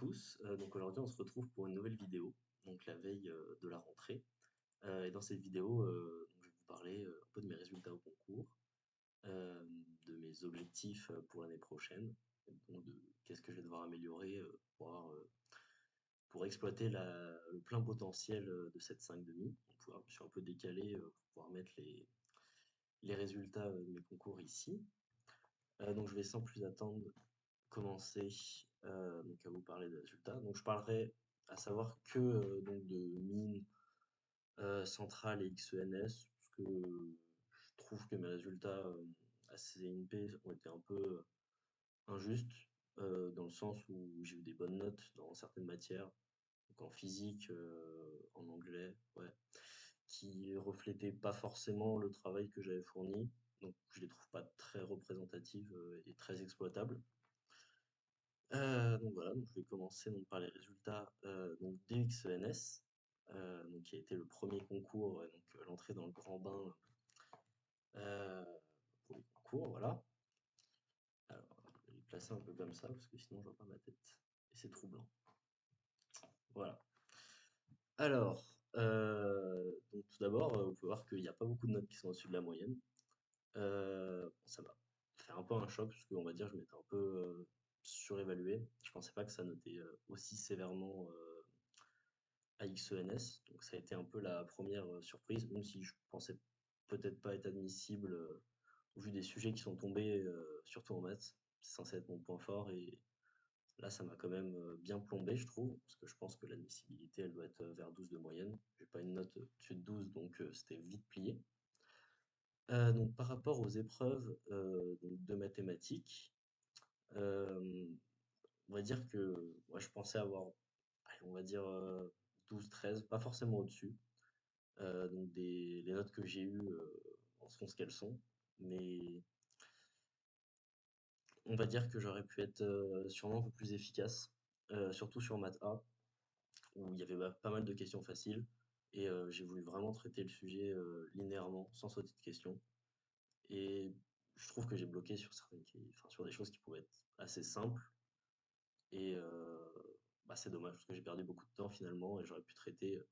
Tous, donc aujourd'hui on se retrouve pour une nouvelle vidéo, donc la veille de la rentrée. Et dans cette vidéo, donc je vais vous parler un peu de mes résultats au concours, euh, de mes objectifs pour l'année prochaine, et donc de qu'est-ce que je vais devoir améliorer pour exploiter le plein potentiel de cette 5,5. Je suis un peu décalé pour pouvoir mettre les résultats de mes concours ici. Donc je vais sans plus attendre commencer donc à vous parler des résultats. Donc je parlerai à savoir que donc de mine centrale et XENS, parce que je trouve que mes résultats à CNP ont été un peu injustes, dans le sens où j'ai eu des bonnes notes dans certaines matières, donc en physique, en anglais, ouais, qui reflétaient pas forcément le travail que j'avais fourni. Donc je les trouve pas très représentatives et très exploitables. Donc voilà, donc je vais commencer donc par les résultats donc DXENS, donc qui a été le premier concours, donc l'entrée dans le grand bain euh, pour les concours, voilà. Alors, je vais les placer un peu comme ça parce que sinon je vois pas ma tête et c'est troublant. Voilà. Alors, donc tout d'abord, vous pouvez voir qu'il n'y a pas beaucoup de notes qui sont au-dessus de la moyenne. Bon, ça m'a fait un peu un choc parce qu'on va dire je m'étais un peu surévalué. Je pensais pas que ça notait aussi sévèrement à XENS. Donc ça a été un peu la première surprise, même si je pensais peut-être pas être admissible au vu des sujets qui sont tombés, surtout en maths. C'est censé être mon point fort et là ça m'a quand même bien plombé, je trouve, parce que je pense que l'admissibilité elle doit être vers 12 de moyenne. J'ai pas une note au-dessus de 12, donc c'était vite plié. Donc par rapport aux épreuves donc de mathématiques, euh, on va dire que moi je pensais avoir, allez, on va dire 12-13, pas forcément au-dessus. Donc les notes que j'ai eues en sont ce qu'elles sont. Mais on va dire que j'aurais pu être sûrement un peu plus efficace, surtout sur maths A, où il y avait pas mal de questions faciles. Et j'ai voulu vraiment traiter le sujet linéairement, sans sauter de questions. Et je trouve que j'ai bloqué sur enfin, sur des choses qui pouvaient être assez simples. Et bah, c'est dommage parce que j'ai perdu beaucoup de temps finalement et j'aurais pu traiter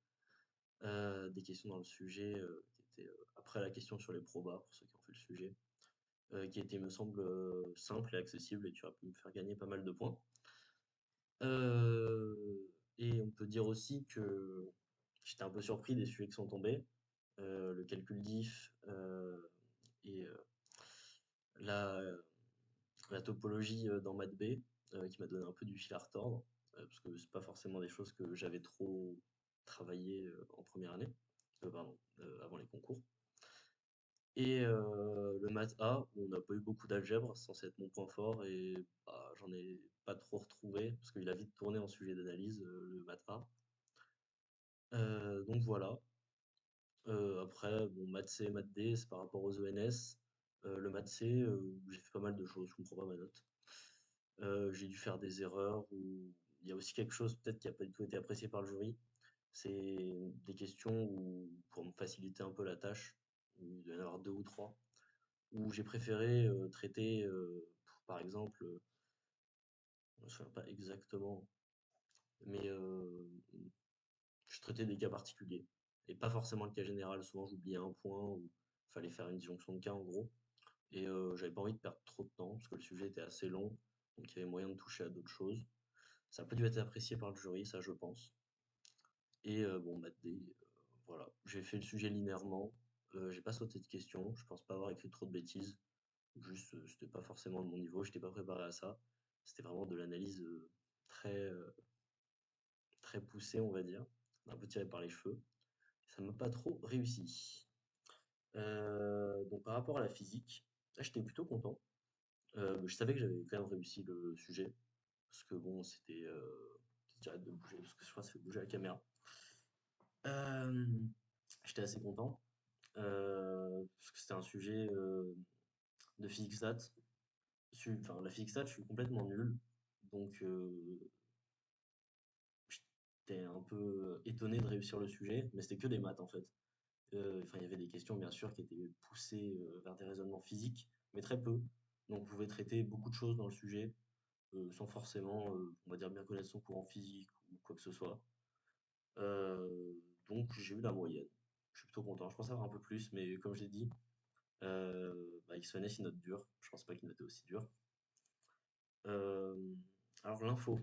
des questions dans le sujet qui étaient après la question sur les probas, pour ceux qui ont fait le sujet, qui était, me semble, simple et accessible et tu aurais pu me faire gagner pas mal de points. Et on peut dire aussi que j'étais un peu surpris des sujets qui sont tombés. Le calcul diff et la, la topologie dans maths B, qui m'a donné un peu du fil à retordre, parce que c'est pas forcément des choses que j'avais trop travaillé en première année, pardon, avant les concours. Et le maths A, où on n'a pas eu beaucoup d'algèbre, c'est censé être mon point fort, et bah, j'en ai pas trop retrouvé, parce qu'il a vite tourné en sujet d'analyse, le maths A. Donc voilà. Après, bon, maths C, maths D, c'est par rapport aux ENS. Le maths C, j'ai fait pas mal de choses, je comprends pas ma note. J'ai dû faire des erreurs, ou il y a aussi quelque chose peut-être qui n'a pas du tout été apprécié par le jury. C'est des questions où, pour me faciliter un peu la tâche, il doit y en avoir deux ou trois où j'ai préféré traiter, par exemple, je me souviens pas exactement, mais je traitais des cas particuliers et pas forcément le cas général. Souvent, j'oubliais un point ou il fallait faire une disjonction de cas en gros. Et j'avais pas envie de perdre trop de temps parce que le sujet était assez long, donc il y avait moyen de toucher à d'autres choses. Ça a pas dû être apprécié par le jury, ça je pense. Et bon, maths D, voilà. J'ai fait le sujet linéairement, j'ai pas sauté de questions, je pense pas avoir écrit trop de bêtises. Juste, c'était pas forcément de mon niveau, j'étais pas préparé à ça. C'était vraiment de l'analyse très, très poussée, on va dire, un peu tiré par les cheveux. Ça m'a pas trop réussi. Donc par rapport à la physique, là j'étais plutôt content. Je savais que j'avais quand même réussi le sujet, parce que bon, c'était... j'arrête de bouger, parce que je crois que ça fait bouger la caméra. Euh, J'étais assez content, parce que c'était un sujet de physique stat. Enfin, la physique stat, je suis complètement nul. Donc, j'étais un peu étonné de réussir le sujet, mais c'était que des maths en fait. Enfin, il y avait des questions bien sûr qui étaient poussées vers des raisonnements physiques, mais très peu. Donc, on pouvait traiter beaucoup de choses dans le sujet. sans forcément, on va dire, bien connaître son cours en physique ou quoi que ce soit. Donc j'ai eu la moyenne. Je suis plutôt content. Je pensais avoir un peu plus, mais comme j'ai dit, XENS, il note dur. Je pense pas qu'il notait aussi dur. Euh, alors l'info.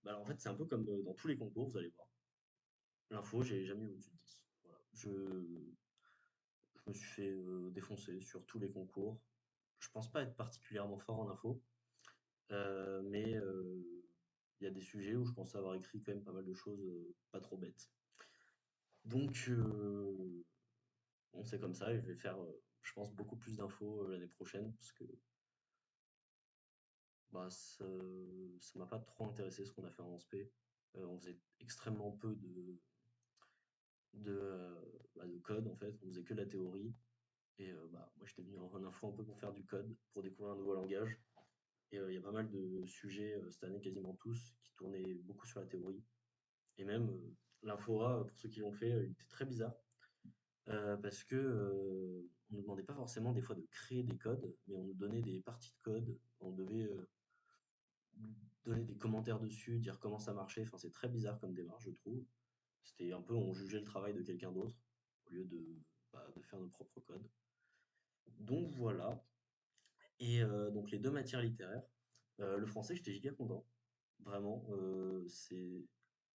Bah, alors, en fait, c'est un peu comme dans tous les concours, vous allez voir. L'info, j'ai jamais eu au-dessus de 10. Voilà. Je me suis fait défoncer sur tous les concours. Je pense pas être particulièrement fort en info, mais il y a des sujets où je pense avoir écrit quand même pas mal de choses pas trop bêtes. Donc, bon, c'est comme ça, et je vais faire, je pense, beaucoup plus d'infos l'année prochaine, parce que bah, ça m'a pas trop intéressé ce qu'on a fait en SP. On faisait extrêmement peu de code, en fait, on faisait que de la théorie. Et moi, j'étais venu en info un peu pour faire du code, pour découvrir un nouveau langage. Et il y a pas mal de sujets cette année, quasiment tous, qui tournaient beaucoup sur la théorie. Et même l'infora, pour ceux qui l'ont fait, il était très bizarre. Parce que on nous demandait pas forcément des fois de créer des codes, mais on nous donnait des parties de code. On devait donner des commentaires dessus, dire comment ça marchait. Enfin, c'est très bizarre comme démarche, je trouve. C'était un peu, on jugeait le travail de quelqu'un d'autre, au lieu de faire nos propres codes. Donc voilà. Et donc les deux matières littéraires. Le français, j'étais giga content. Vraiment, c'est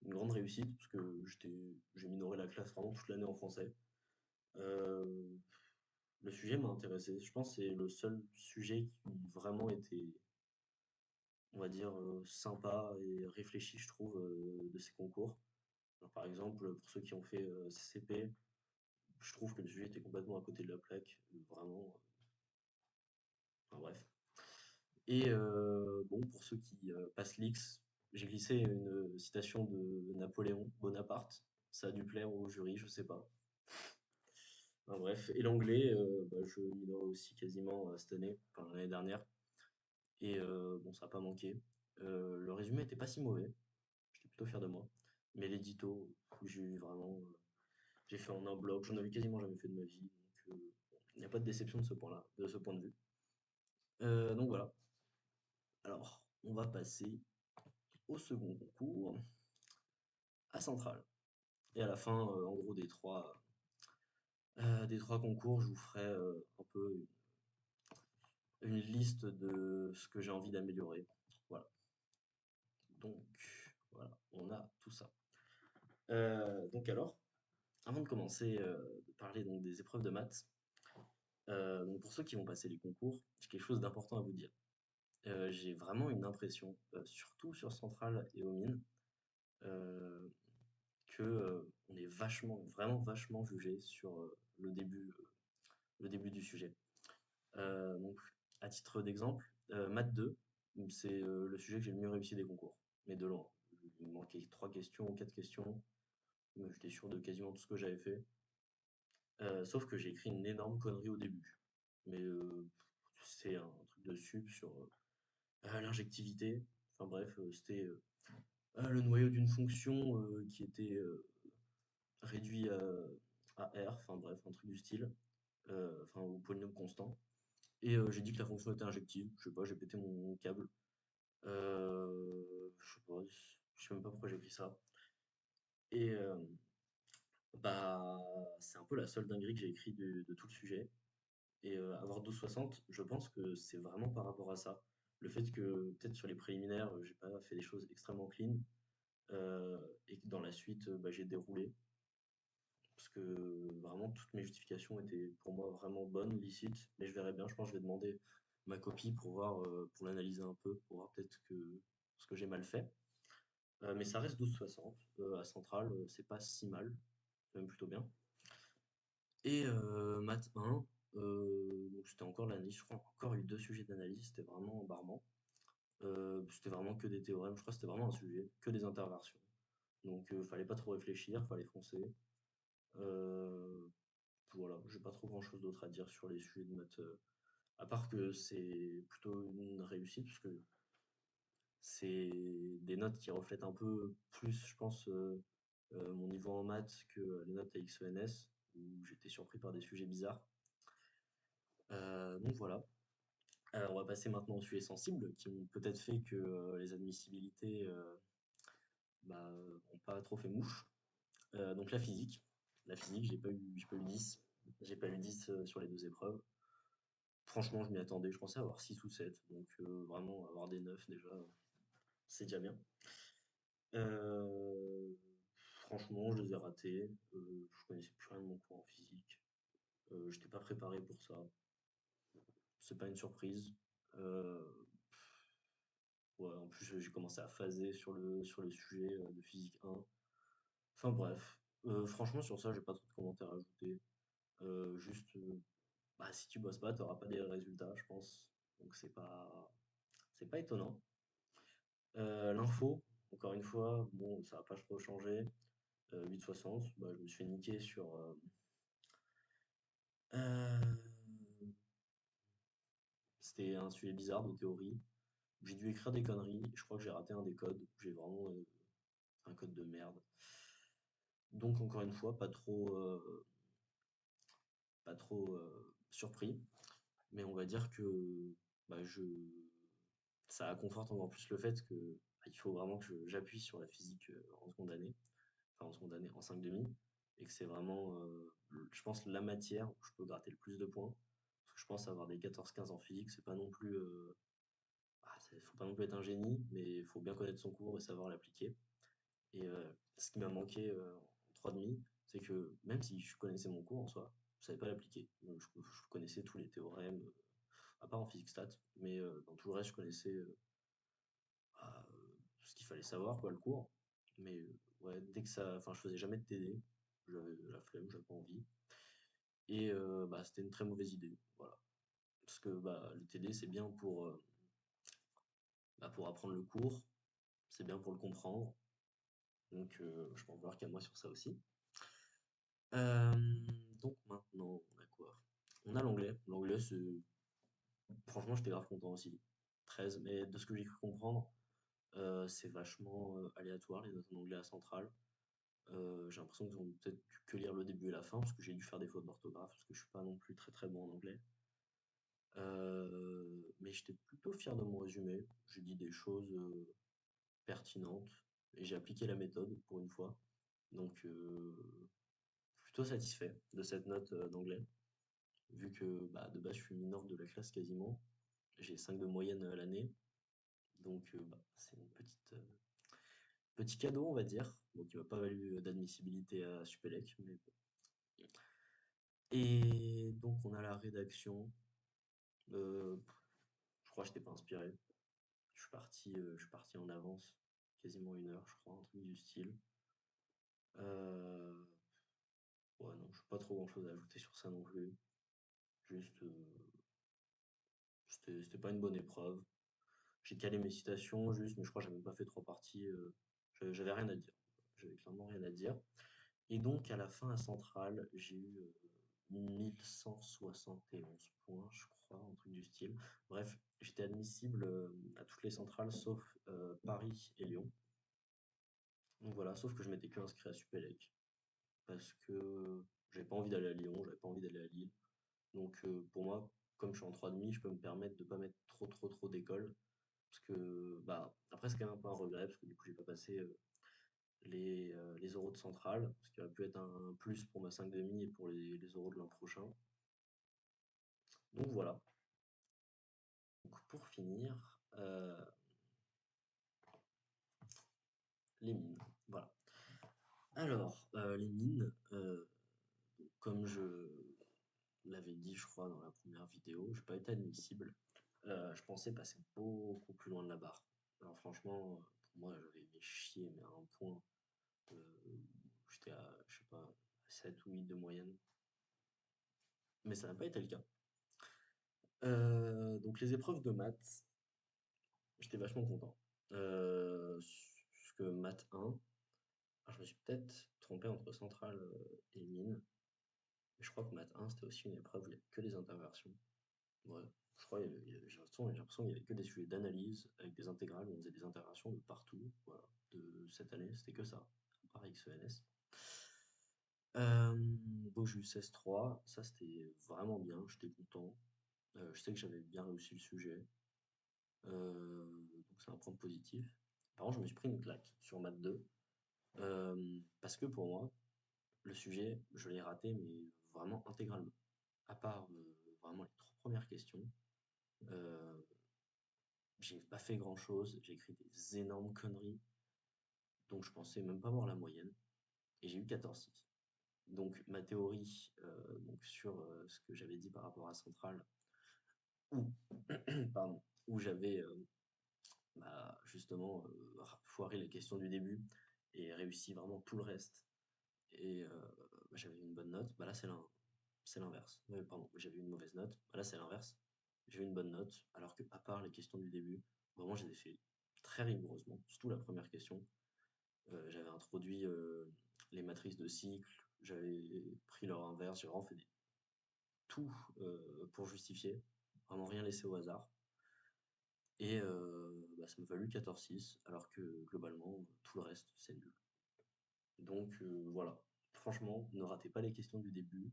une grande réussite parce que j'ai minoré la classe vraiment toute l'année en français. Euh, le sujet m'a intéressé. Je pense que c'est le seul sujet qui vraiment était, on va dire, sympa et réfléchi, je trouve, de ces concours. Alors, par exemple, pour ceux qui ont fait CCP, je trouve que le sujet était complètement à côté de la plaque. Vraiment, enfin bref. Et bon, pour ceux qui passent l'X, j'ai glissé une citation de Napoléon Bonaparte. Ça a dû plaire au jury, je sais pas. Enfin, bref, et l'anglais, je minorais aussi quasiment cette année, enfin l'année dernière. Et bon, ça n'a pas manqué. Le résumé était pas si mauvais, j'étais plutôt fier de moi. Mais l'édito, j'ai eu vraiment, j'ai fait en un bloc, j'en avais quasiment jamais fait de ma vie. Donc il n'y a pas de déception de ce point-là, de ce point de vue. Donc voilà. Alors, on va passer au second concours, à Centrale. Et à la fin, en gros, des trois concours, je vous ferai un peu une liste de ce que j'ai envie d'améliorer. Voilà. Donc, voilà, on a tout ça. Donc alors, avant de commencer de parler donc, des épreuves de maths, donc pour ceux qui vont passer les concours, j'ai quelque chose d'important à vous dire. J'ai vraiment une impression, surtout sur Centrale et aux mines, euh, que on est vachement, vraiment vachement jugé sur le début du sujet. Donc, à titre d'exemple, maths 2, c'est le sujet que j'ai le mieux réussi des concours, mais de loin. Il me manquait 3 questions ou 4 questions, mais j'étais sûr de quasiment tout ce que j'avais fait. Sauf que j'ai écrit une énorme connerie au début. Mais c'est un truc de sup sur l'injectivité. Enfin bref, c'était le noyau d'une fonction qui était réduit à R. Enfin bref, un truc du style. Enfin, au polynôme constant. Et j'ai dit que la fonction était injective. Je sais pas, j'ai pété mon câble. Je sais pas, je sais même pas pourquoi j'ai écrit ça. Et c'est un peu la seule dinguerie que j'ai écrit de tout le sujet. Et avoir 12,60, je pense que c'est vraiment par rapport à ça. Le fait que peut-être sur les préliminaires, j'ai pas fait des choses extrêmement clean et que dans la suite, j'ai déroulé. Parce que vraiment toutes mes justifications étaient pour moi vraiment bonnes, licites, mais je verrai bien, je pense que je vais demander ma copie pour voir, pour l'analyser un peu, pour voir peut-être ce que j'ai mal fait. Mais ça reste 12,60 à Centrale, c'est pas si mal, c'est même plutôt bien. Et maths 1, donc c'était encore l'analyse, je crois encore eu 2 sujets d'analyse, c'était vraiment embarrement. C'était vraiment que des théorèmes, je crois que c'était vraiment un sujet, que des interversions. Donc fallait pas trop réfléchir, fallait foncer. Euh, voilà, j'ai pas trop grand-chose d'autre à dire sur les sujets de maths, à part que c'est plutôt une réussite, parce que c'est des notes qui reflètent un peu plus, je pense, mon niveau en maths que les notes à XENS, où j'étais surpris par des sujets bizarres. Donc voilà. On va passer maintenant aux sujets sensibles qui ont peut-être fait que les admissibilités ont pas trop fait mouche. Donc la physique. La physique, j'ai pas eu 10. J'ai pas eu 10 sur les deux épreuves. Franchement, je m'y attendais. Je pensais avoir 6 ou 7. Donc vraiment, avoir des 9 déjà, c'est déjà bien. Euh, Franchement, je les ai ratés. Je connaissais plus rien de mon cours en physique. J'étais pas préparé pour ça. C'est pas une surprise. Euh, Ouais, en plus, j'ai commencé à phaser sur le sujet de physique 1. Enfin bref, franchement, sur ça, j'ai pas trop de commentaires à ajouter. Juste, bah, si tu bosses pas, tu n'auras pas des résultats, je pense. Donc c'est pas étonnant. L'info, encore une fois, bon, ça va pas trop changer. 8,60, bah, je me suis fait niquer sur. Euh, C'était un sujet bizarre de théorie. J'ai dû écrire des conneries. Je crois que j'ai raté un des codes. J'ai vraiment un code de merde. Donc encore une fois, pas trop surpris, mais on va dire que bah, ça conforte encore plus le fait que il faut vraiment que j'appuie sur la physique en seconde année, enfin en seconde année, en 5 demi, et que c'est vraiment, je pense, la matière où je peux gratter le plus de points. Parce que je pense avoir des 14-15 en physique, c'est pas non plus, faut pas non plus être un génie, mais il faut bien connaître son cours et savoir l'appliquer. Et ce qui m'a manqué en 3,5, c'est que même si je connaissais mon cours en soi, je savais pas l'appliquer. Je connaissais tous les théorèmes, à part en physique stat, mais dans tout le reste, je connaissais ce qu'il fallait savoir, quoi, le cours. Mais ouais, dès que ça. Enfin, je faisais jamais de TD, j'avais la flemme, j'avais pas envie. Et c'était une très mauvaise idée, voilà. Parce que le TD, c'est bien pour apprendre le cours, c'est bien pour le comprendre. Donc, je peux en vouloir qu'à moi sur ça aussi. Donc maintenant, on a quoi? On a l'anglais. L'anglais, c'est. Franchement, j'étais grave content aussi. 13, mais de ce que j'ai cru comprendre, c'est vachement aléatoire, les notes en anglais à Centrale. J'ai l'impression qu'ils ont peut-être que lire le début et la fin, parce que j'ai dû faire des fautes d'orthographe, parce que je suis pas non plus très très bon en anglais. Mais j'étais plutôt fier de mon résumé. J'ai dit des choses pertinentes, et j'ai appliqué la méthode pour une fois. Donc, plutôt satisfait de cette note d'anglais. Vu que de base je suis mineur de la classe quasiment. J'ai 5 de moyenne à l'année, donc c'est une petit cadeau on va dire, bon, qui m'a pas valu d'admissibilité à Supélec, mais bon. Et donc on a la rédaction. Euh, je crois que j'étais pas inspiré. Je suis parti en avance, quasiment 1 heure, je crois, un truc du style. Euh, ouais non, je n'ai pas trop grand chose à ajouter sur ça non plus. Juste, c'était pas une bonne épreuve. J'ai calé mes citations juste, mais je crois que j'ai même pas fait 3 parties. J'avais rien à dire. J'avais clairement rien à dire. Et donc, à la fin, à Centrale, j'ai eu 1171 points, je crois, un truc du style. Bref, j'étais admissible à toutes les centrales sauf Paris et Lyon. Donc voilà, sauf que je m'étais que inscrit à Supélec parce que j'avais pas envie d'aller à Lyon, j'avais pas envie d'aller à Lille. Donc pour moi, comme je suis en 3,5, je peux me permettre de pas mettre trop d'écoles. Parce que, après, c'est quand même un peu un regret, parce que du coup, j'ai pas passé les euros de centrale, ce qui aurait pu être un plus pour ma 5 demi et pour les euros de l'an prochain. Donc voilà. Donc, pour finir, euh, les mines. Voilà. Alors, les mines, comme je l'avais dit, je crois, dans la première vidéo, je n'ai pas été admissible. Je pensais passer beaucoup plus loin de la barre. Alors franchement, pour moi, j'avais aimé chier, mais à un point. Euh, J'étais à, je sais pas, 7 ou 8 de moyenne. Mais ça n'a pas été le cas. Donc les épreuves de maths, j'étais vachement content. Parce que maths 1, alors je me suis peut-être trompé entre centrale et mine. Mais je crois que maths 1, c'était aussi une épreuve où il n'y avait que des interversions. Ouais, je crois, j'ai l'impression qu'il n'y avait que des sujets d'analyse avec des intégrales où on faisait des interversions de partout. Voilà, de cette année, c'était que ça, à part XENS. Donc j'ai eu 16,3, ça c'était vraiment bien, j'étais content. Je sais que j'avais bien réussi le sujet, donc c'est un point positif. Par contre, je me suis pris une claque sur maths 2, parce que pour moi, le sujet, je l'ai raté, mais vraiment intégralement. À part vraiment les 3 premières questions, euh, j'ai pas fait grand-chose, j'ai écrit des énormes conneries, donc je pensais même pas avoir la moyenne, et j'ai eu 14,6. Donc ma théorie donc sur ce que j'avais dit par rapport à Centrale, où, pardon, où j'avais bah, justement foiré les questions du début et réussi vraiment tout le reste, et bah, j'avais une bonne note, bah là c'est l'inverse. Pardon, j'avais une mauvaise note, bah là c'est l'inverse. J'ai eu une bonne note, alors que à part les questions du début, vraiment je les ai fait très rigoureusement, surtout la première question. J'avais introduit les matrices de cycle, j'avais pris leur inverse, j'ai vraiment fait tout pour justifier, vraiment rien laissé au hasard. Et bah, ça m'a valu 14,6, alors que globalement, tout le reste, c'est nul. Donc voilà, franchement, ne ratez pas les questions du début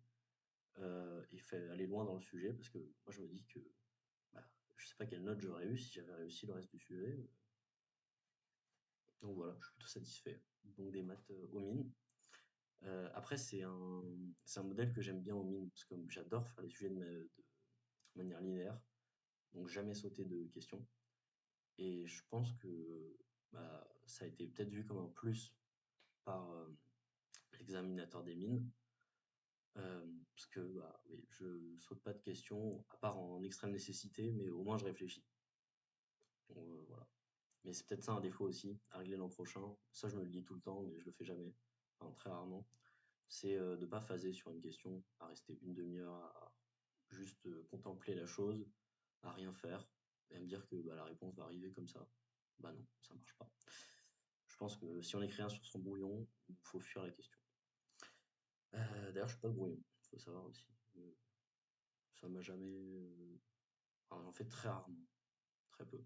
et fait aller loin dans le sujet, parce que moi je me dis que bah, je sais pas quelle note j'aurais eu si j'avais réussi le reste du sujet. Donc voilà, je suis plutôt satisfait. Donc des maths aux mines. Après, c'est un modèle que j'aime bien aux mines, parce que j'adore faire les sujets de manière linéaire, donc jamais sauter de questions. Et je pense que bah, ça a été peut-être vu comme un plus par l'examinateur des mines, parce que bah, oui, je saute pas de questions, à part en extrême nécessité, mais au moins je réfléchis. Donc, voilà. Mais c'est peut-être ça un défaut aussi, à régler l'an prochain. Ça, je me le dis tout le temps, mais je le fais jamais, enfin très rarement. C'est de ne pas phaser sur une question, à rester une demi-heure à juste contempler la chose, à rien faire, et à me dire que bah, la réponse va arriver comme ça. Bah non, ça marche pas. Je pense que si on écrit rien sur son brouillon, il faut fuir la question. D'ailleurs, je suis pas de brouillon, il faut savoir aussi. Ça m'a jamais. Enfin, j'en fais très rarement, très peu.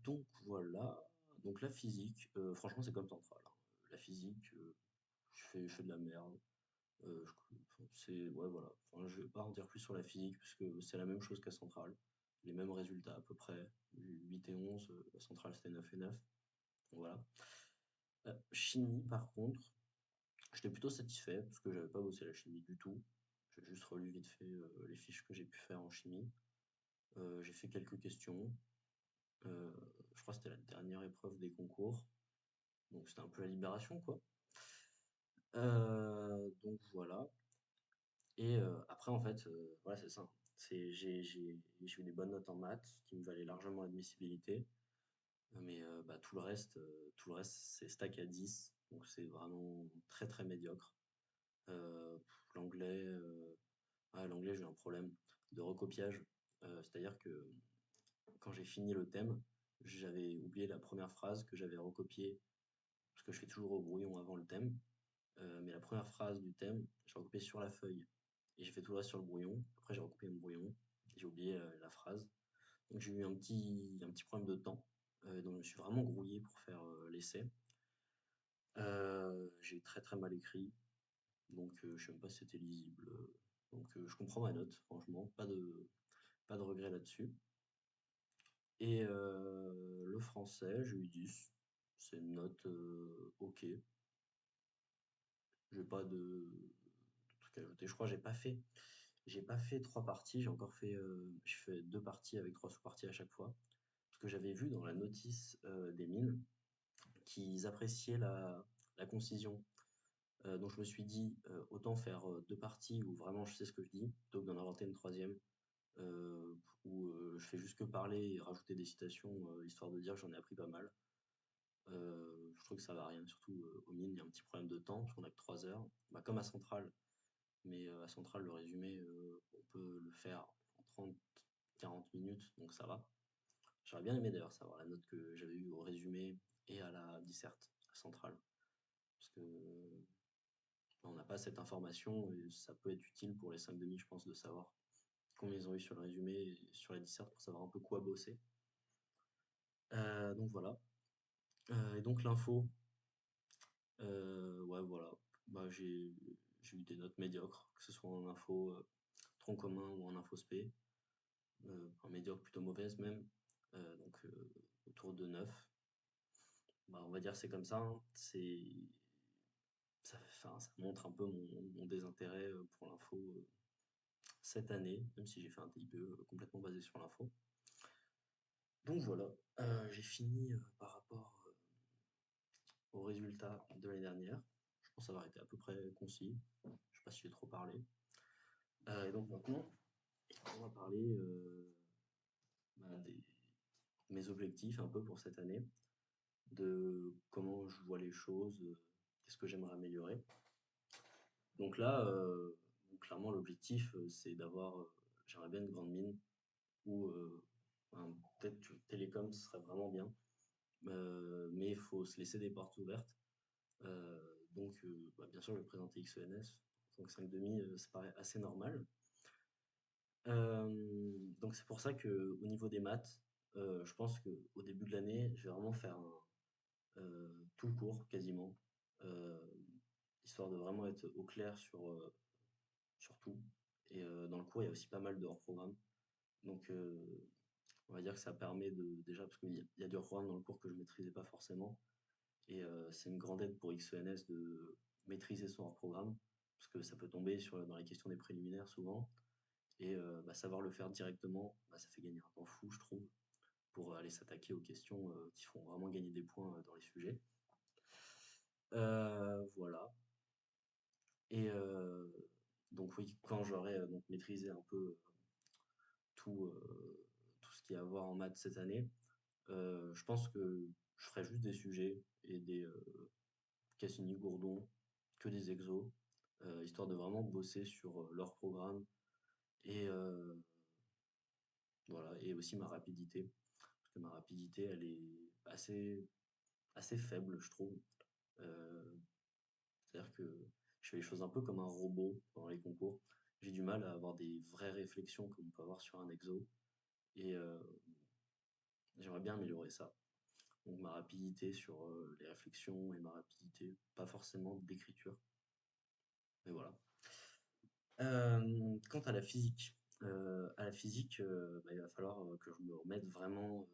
Donc voilà. Donc la physique, franchement, c'est comme Centrale, hein. La physique, je fais de la merde. Enfin, ouais, voilà. Enfin, je vais pas en dire plus sur la physique, puisque c'est la même chose qu'à Centrale. Les mêmes résultats à peu près. 8 et 11, la Centrale c'était 9 et 9. Donc voilà. Chimie, par contre, j'étais plutôt satisfait, parce que j'avais pas bossé la chimie du tout. J'ai juste relu vite fait les fiches que j'ai pu faire en chimie. J'ai fait quelques questions. Euh, je crois que c'était la dernière épreuve des concours. Donc c'était un peu la libération, quoi. Donc voilà. Et après, en fait, voilà, c'est ça. J'ai eu des bonnes notes en maths qui me valaient largement l'admissibilité. Mais bah, tout le reste, c'est stack à 10. Donc c'est vraiment très très médiocre. L'anglais, l'anglais, j'ai eu un problème de recopiage. C'est-à-dire que quand j'ai fini le thème, j'avais oublié la première phrase que j'avais recopiée, parce que je fais toujours au brouillon avant le thème. Mais la première phrase du thème, j'ai recopié sur la feuille et j'ai fait tout le reste sur le brouillon. Après, j'ai recopié mon brouillon, j'ai oublié la phrase. Donc, j'ai eu un petit problème de temps. Donc, je me suis vraiment grouillé pour faire l'essai. J'ai très très mal écrit, donc je sais même pas si c'était lisible. Donc, je comprends ma note, franchement, pas de regret là-dessus. Et le français, j'ai eu 10. C'est une note ok. J'ai pas de trucs à ajouter. Je crois que j'ai pas fait 3 parties, j'ai fait 2 parties avec 3 sous-parties à chaque fois. Parce que j'avais vu dans la notice des mines qu'ils appréciaient la concision. Donc je me suis dit, autant faire 2 parties où vraiment je sais ce que je dis, plutôt que d'en inventer une troisième, euh, où je fais juste que parler et rajouter des citations, histoire de dire que j'en ai appris pas mal. Je trouve que ça va rien, surtout aux mines, il y a un petit problème de temps, parce qu'on a que 3 heures. Bah, comme à Centrale, mais à Centrale, le résumé, on peut le faire en 30-40 minutes, donc ça va. J'aurais bien aimé d'ailleurs savoir la note que j'avais eue au résumé et à la disserte à Centrale, parce que on n'a pas cette information et ça peut être utile pour les 5 demi, je pense, de savoir combien ils ont eu sur le résumé et sur la disserte pour savoir un peu quoi bosser. Donc voilà. Et donc l'info, ouais, voilà. Bah, j'ai eu des notes médiocres, que ce soit en info tronc commun ou en infospé, en médiocre plutôt mauvaise même, donc autour de 9. Bah, on va dire c'est comme ça, hein. Enfin, ça montre un peu mon désintérêt pour l'info cette année, même si j'ai fait un TIPE complètement basé sur l'info. Donc voilà, j'ai fini par rapport aux résultats de l'année dernière. Je pense avoir été à peu près concis. Je ne sais pas si j'ai trop parlé. Et donc maintenant, on va parler bah, mes objectifs un peu pour cette année, de comment je vois les choses, qu'est-ce que j'aimerais améliorer. Donc là, clairement, l'objectif, c'est d'avoir, j'aimerais bien une grande mine ou peut-être que télécom, ce serait vraiment bien. Mais il faut se laisser des portes ouvertes. Bah, bien sûr, je vais présenter XENS. Donc 5,5, ça paraît assez normal. Donc c'est pour ça que au niveau des maths, je pense qu'au début de l'année, je vais vraiment faire tout le cours quasiment, euh, histoire de vraiment être au clair sur tout. Et dans le cours, il y a aussi pas mal de hors-programme. Donc on va dire que ça permet déjà, parce qu'il y a du hors-programme dans le cours que je ne maîtrisais pas forcément. Et c'est une grande aide pour XENS de maîtriser son hors-programme, parce que ça peut tomber dans les questions des préliminaires souvent. Et bah, savoir le faire directement, bah, ça fait gagner un temps fou, je trouve, pour aller s'attaquer aux questions qui font vraiment gagner des points dans les sujets. Voilà. Et donc oui, quand j'aurai donc maîtrisé un peu tout, tout ce qu'il y a à voir en maths cette année, je pense que je ferai juste des sujets et des Cassini-Gourdon, que des exos, histoire de vraiment bosser sur leur programme et voilà, et aussi ma rapidité. Parce que ma rapidité, elle est assez faible, je trouve. Euh, C'est-à-dire que je fais les choses un peu comme un robot pendant les concours. J'ai du mal à avoir des vraies réflexions comme on peut avoir sur un exo. Et j'aimerais bien améliorer ça. Donc ma rapidité sur les réflexions et ma rapidité, pas forcément d'écriture. Mais voilà. Quant à la physique, bah, il va falloir que je me remette vraiment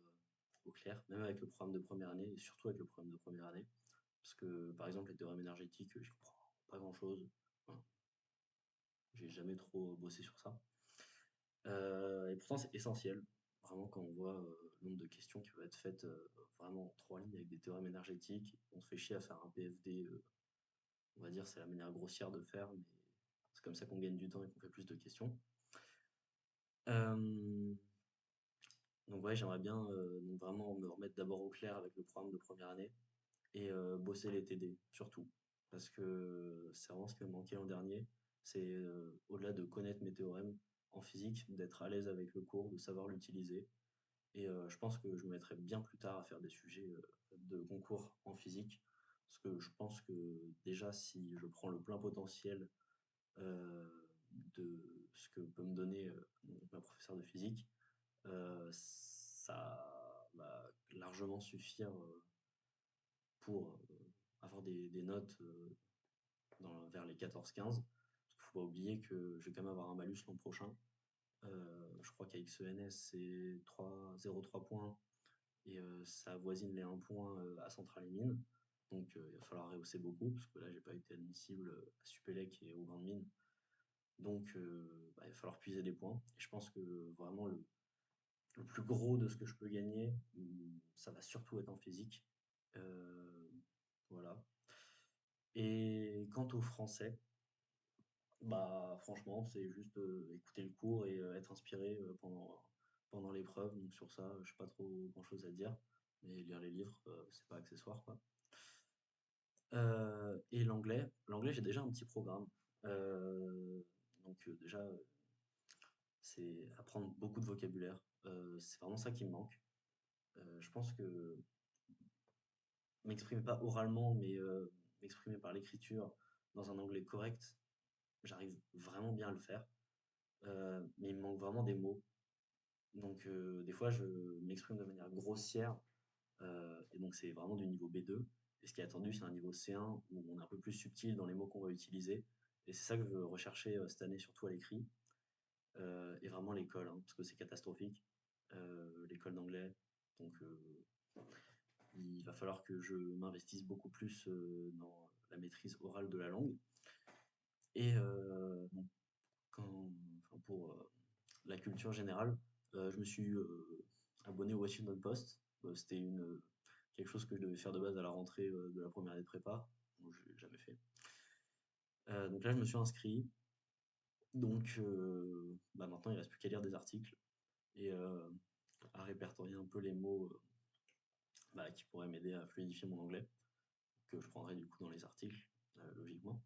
au clair, même avec le programme de première année, et surtout avec le programme de première année. Parce que, par exemple, les théorèmes énergétiques, je comprends pas grand-chose. Enfin, j'ai jamais trop bossé sur ça. Et pourtant, c'est essentiel. Vraiment, quand on voit le nombre de questions qui peuvent être faites vraiment en 3 lignes avec des théorèmes énergétiques, on se fait chier à faire un PFD. On va dire c'est la manière grossière de faire, mais c'est comme ça qu'on gagne du temps et qu'on fait plus de questions. Euh, donc ouais, j'aimerais bien donc vraiment me remettre d'abord au clair avec le programme de première année et bosser les TD surtout. Parce que c'est vraiment ce qui me manquait l'an dernier. C'est au-delà de connaître mes théorèmes en physique, d'être à l'aise avec le cours, de savoir l'utiliser. Et je pense que je me mettrai bien plus tard à faire des sujets de concours en physique. Parce que je pense que déjà, si je prends le plein potentiel euh, de ce que peut me donner ma professeure de physique, ça va largement suffire pour avoir des notes vers les 14-15. Parce qu'il ne faut pas oublier que je vais quand même avoir un malus l'an prochain. Je crois qu'à XENS, c'est 0,3 points et ça avoisine les 1 point à Centrale et Mines. Donc il va falloir rehausser beaucoup, parce que là, j'ai pas été admissible à Supélec et aux grandes mines. Donc bah, il va falloir puiser des points. Et je pense que vraiment le plus gros de ce que je peux gagner, ça va surtout être en physique. Euh, voilà. Et quant au français, bah franchement, c'est juste écouter le cours et être inspiré pendant l'épreuve. Donc sur ça, je n'ai pas trop grand-chose à dire. Mais lire les livres, c'est pas accessoire, quoi. Et l'anglais, j'ai déjà un petit programme. Déjà, c'est apprendre beaucoup de vocabulaire. C'est vraiment ça qui me manque. Je pense que m'exprimer pas oralement, mais m'exprimer par l'écriture dans un anglais correct, j'arrive vraiment bien à le faire. Mais il me manque vraiment des mots. Donc des fois, je m'exprime de manière grossière, et donc c'est vraiment du niveau B2. Et ce qui est attendu, c'est un niveau C1 où on est un peu plus subtil dans les mots qu'on va utiliser. Et c'est ça que je veux rechercher cette année, surtout à l'écrit. et vraiment l'école, hein, parce que c'est catastrophique, l'école d'anglais. Donc, il va falloir que je m'investisse beaucoup plus dans la maîtrise orale de la langue. Et donc, enfin, pour la culture générale, je me suis abonné au Washington Post. C'était quelque chose que je devais faire de base à la rentrée de la première année de prépa. Donc, je l'ai jamais fait. Donc là, je me suis inscrit. Donc, bah, maintenant, il ne reste plus qu'à lire des articles et à répertorier un peu les mots bah, qui pourraient m'aider à fluidifier mon anglais, que je prendrai du coup dans les articles, logiquement.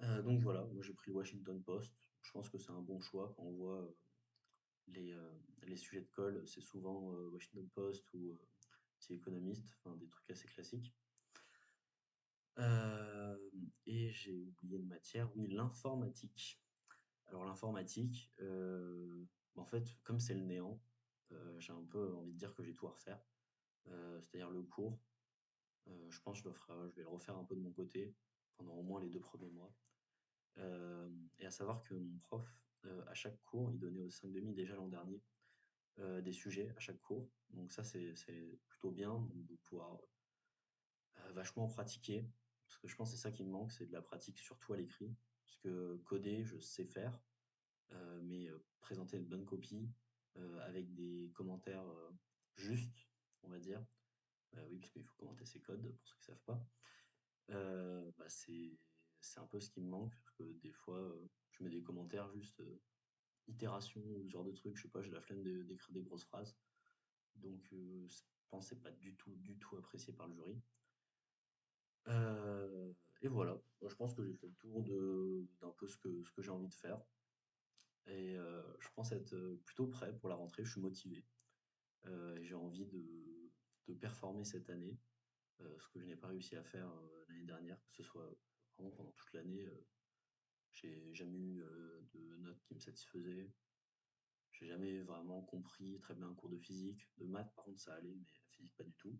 Donc voilà, moi j'ai pris le Washington Post. Je pense que c'est un bon choix quand on voit les, euh, les sujets de colle, c'est souvent Washington Post ou The Economist, enfin des trucs assez classiques. Euh, et j'ai oublié une matière, oui, l'informatique. Alors l'informatique, en fait, comme c'est le néant, j'ai un peu envie de dire que j'ai tout à refaire. C'est-à-dire le cours, je pense que je vais le refaire un peu de mon côté pendant au moins les 2 premiers mois. Et à savoir que mon prof, à chaque cours, il donnait aux 5 demi déjà l'an dernier des sujets à chaque cours. Donc ça, c'est plutôt bien de pouvoir vachement pratiquer. Parce que je pense que c'est ça qui me manque, c'est de la pratique, surtout à l'écrit. Parce que coder, je sais faire, mais présenter une bonne copie avec des commentaires justes, on va dire. Oui, parce qu'il faut commenter ses codes, pour ceux qui ne savent pas. Bah, c'est un peu ce qui me manque. Parce que des fois, je mets des commentaires juste itération ou ce genre de truc. Je sais pas, j'ai la flemme d'écrire des grosses phrases. Donc, je pense que c'est pas du tout apprécié par le jury. Et voilà, moi, je pense que j'ai fait le tour d'un peu ce que j'ai envie de faire. Et je pense être plutôt prêt pour la rentrée, je suis motivé. Et j'ai envie de performer cette année, ce que je n'ai pas réussi à faire l'année dernière, que ce soit vraiment pendant toute l'année. J'ai jamais eu de notes qui me satisfaisaient. J'ai jamais vraiment compris très bien un cours de physique. De maths, par contre, ça allait, mais la physique, pas du tout.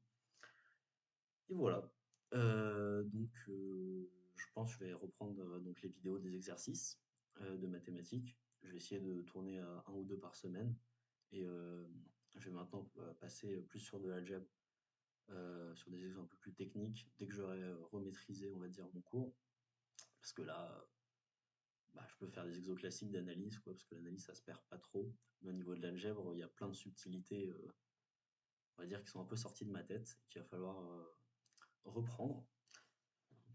Et voilà. Je pense que je vais reprendre donc les vidéos des exercices de mathématiques. Je vais essayer de tourner à un ou deux par semaine. Et je vais maintenant passer plus sur de l'algèbre, sur des exemples un peu plus techniques, dès que j'aurai remaîtrisé, on va dire, mon cours. Parce que là, bah, je peux faire des exos classiques d'analyse, quoi, parce que l'analyse, ça se perd pas trop. Mais au niveau de l'algèbre, il y a plein de subtilités, on va dire, qui sont un peu sorties de ma tête, qu'il va falloir reprendre.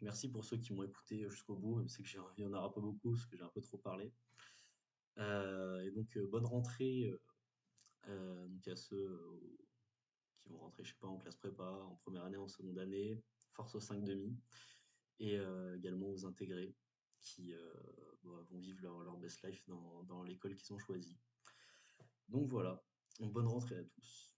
Merci pour ceux qui m'ont écouté jusqu'au bout. Je sais qu'il y en aura pas beaucoup parce que j'ai un peu trop parlé. Bonne rentrée donc à ceux qui vont rentrer, je sais pas, en classe prépa, en première année, en seconde année, force aux 5 demi, et également aux intégrés qui vont vivre leur best life dans l'école qu'ils ont choisie. Donc voilà, bonne rentrée à tous.